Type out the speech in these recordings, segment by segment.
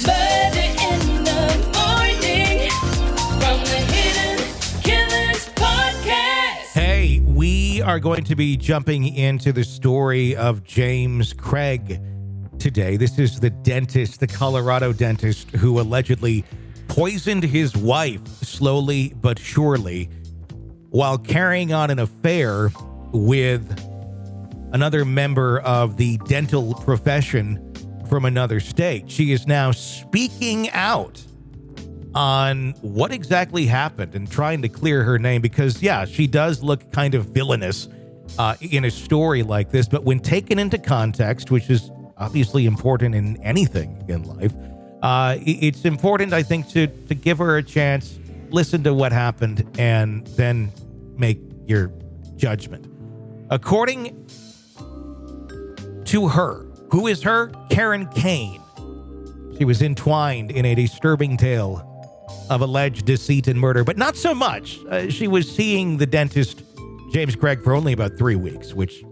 Murder in the morning from the Hidden Killers podcast. Hey, we are going to be jumping into the story of James Craig today. This is the dentist, the Colorado dentist, who allegedly poisoned his wife slowly but surely while carrying on an affair with another member of the dental profession from another state. She is now speaking out on what exactly happened and trying to clear her name because, yeah, she does look kind of villainous in a story like this. But when taken into context, which is obviously important in anything in life, it's important, I think, to give her a chance, listen to what happened, and then make your judgment. According to her, who is her? Karin Cain. She was entwined in a disturbing tale of alleged deceit and murder, but not so much. She was seeing the dentist, James Craig, for only about 3 weeks, which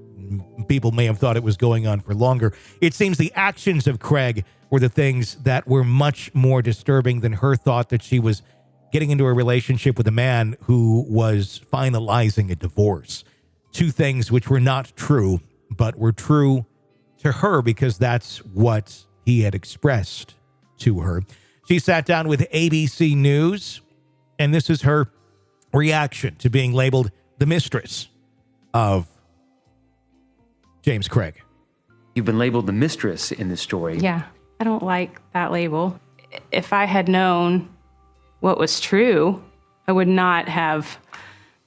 people may have thought it was going on for longer. It seems the actions of Craig were the things that were much more disturbing than her thought that she was getting into a relationship with a man who was finalizing a divorce. Two things which were not true, but were true to her because that's what he had expressed to her. She sat down with ABC News, and this is her reaction to being labeled the mistress of James Craig. You've been labeled the mistress in this story. Yeah, I don't like that label. If I had known what was true, I would not have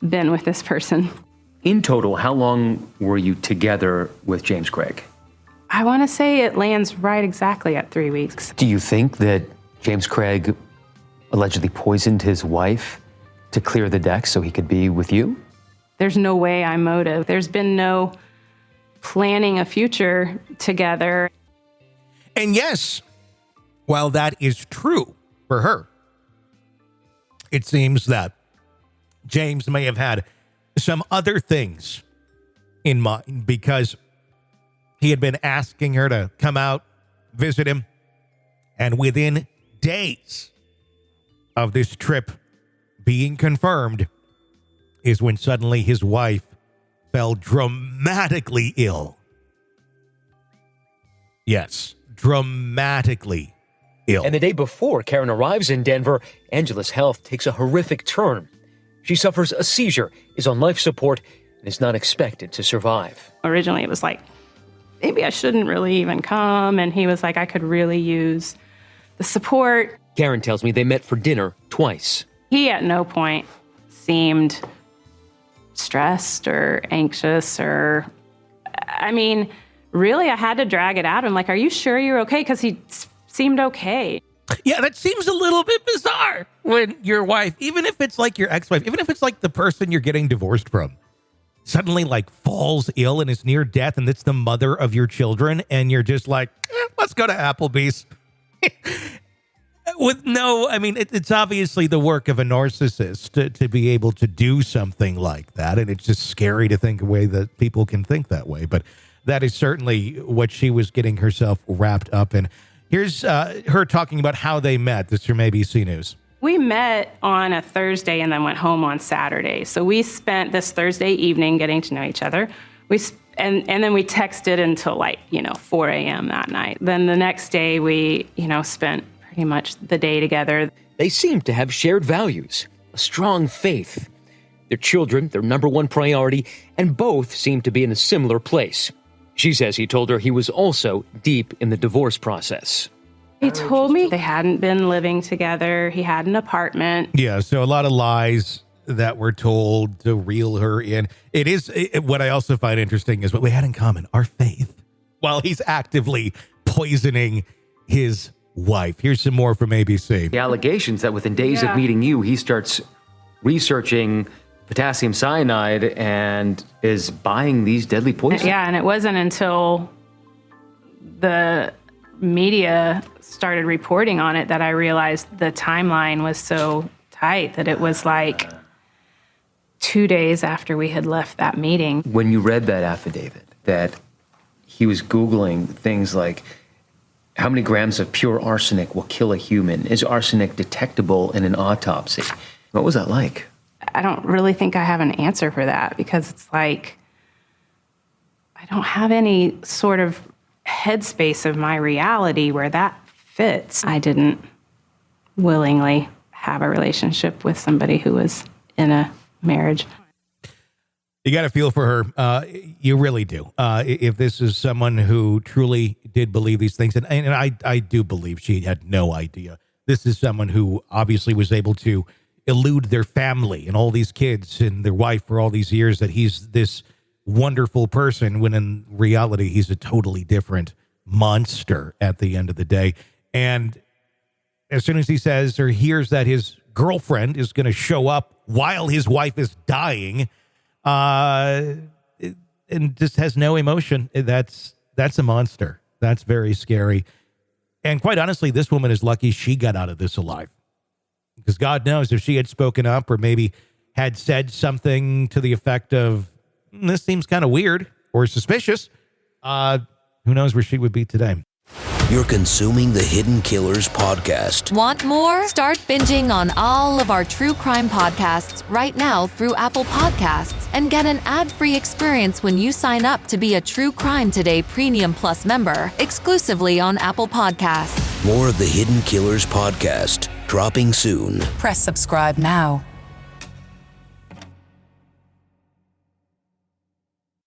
been with this person. In total, how long were you together with James Craig? I want to say it lands right exactly at 3 weeks. Do you think that James Craig allegedly poisoned his wife to clear the deck so he could be with you? There's no way I'm motive. There's been no planning a future together. And yes, while that is true for her, it seems that James may have had some other things in mind because he had been asking her to come out, visit him, and within days of this trip being confirmed is when suddenly his wife fell dramatically ill. Yes, dramatically ill. And the day before Karin arrives in Denver, Angela's health takes a horrific turn. She suffers a seizure, is on life support, and is not expected to survive. Originally, it was like, maybe I shouldn't really even come. And he was like, I could really use the support. Karin tells me they met for dinner twice. He at no point seemed stressed or anxious or, I mean, really, I had to drag it out. I'm like, are you sure you're okay? Because he seemed okay. Yeah, that seems a little bit bizarre when your wife, even if it's like your ex-wife, even if it's like the person you're getting divorced from, suddenly like falls ill and is near death, and it's the mother of your children, and you're just like, let's go to Applebee's. With no, I mean, it's obviously the work of a narcissist to be able to do something like that, and it's just scary to think a way that people can think that way, but that is certainly what she was getting herself wrapped up in. Here's her talking about how they met. This is from ABC News. We met on a Thursday and then went home on Saturday. So we spent this Thursday evening getting to know each other. And then we texted until 4 a.m. that night. Then the next day we, spent pretty much the day together. They seem to have shared values, a strong faith. Their children, their number one priority, and both seem to be in a similar place. She says he told her he was also deep in the divorce process. He told me they hadn't been living together. He had an apartment. Yeah, so a lot of lies that were told to reel her in. What I also find interesting is what we had in common, our faith, while he's actively poisoning his wife. Here's some more from ABC. The allegations that within days of meeting you, he starts researching potassium cyanide and is buying these deadly poisons. Yeah, and it wasn't until the media started reporting on it that I realized the timeline was so tight that it was like 2 days after we had left that meeting. When you read that affidavit, that he was Googling things like How many grams of pure arsenic will kill a human? Is arsenic detectable in an autopsy? What was that like? I don't really think I have an answer for that, because it's like I don't have any sort of headspace of my reality where that fits. I didn't willingly have a relationship with somebody who was in a marriage. You got to feel for her. You really do. If this is someone who truly did believe these things, and I do believe she had no idea. This is someone who obviously was able to elude their family and all these kids and their wife for all these years, that he's this wonderful person, when in reality, he's a totally different monster at the end of the day. And as soon as he says or hears that his girlfriend is going to show up while his wife is dying, and just has no emotion, that's a monster. That's very scary. And quite honestly, this woman is lucky she got out of this alive, because God knows if she had spoken up or maybe had said something to the effect of, this seems kind of weird or suspicious, who knows where she would be today. You're consuming the Hidden Killers podcast. Want more? Start binging on all of our true crime podcasts right now through Apple Podcasts, and get an ad-free experience when you sign up to be a True Crime Today Premium Plus member, exclusively on Apple Podcasts. More of the Hidden Killers podcast, dropping soon. Press subscribe now.